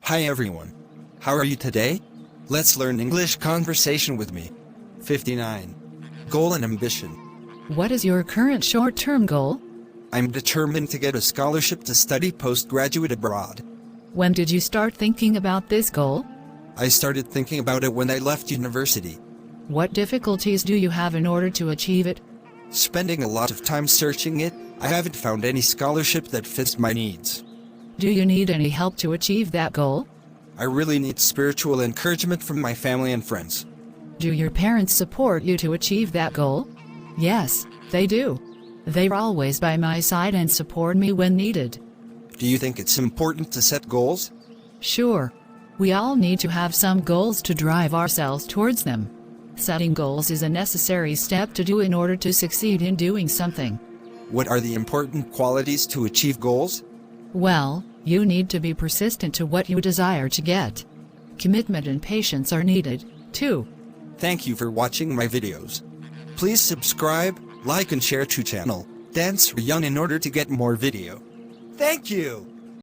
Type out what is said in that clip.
Hi everyone. How are you today? Let's learn English conversation with me. 59. Goal and ambition. What is your current short-term goal? I'm determined to get a scholarship to study postgraduate abroad. When did you start thinking about this goal? I started thinking about it when I left university. What difficulties do you have in order to achieve it? Spending a lot of time searching it, I haven't found any scholarship that fits my needs. Do you need any help to achieve that goal? I really need spiritual encouragement from my family and friends. Do your parents support you to achieve that goal? Yes, they do. They're always by my side and support me when needed. Do you think it's important to set goals? Sure. We all need to have some goals to drive ourselves towards them. Setting goals is a necessary step to do in order to succeed in doing something. What are the important qualities to achieve goals? Well, you need to be persistent to what you desire to get. Commitment and patience are needed, too. Thank you for watching my videos. Please subscribe, like and share to channel Sreyoun in order to get more video. Thank you!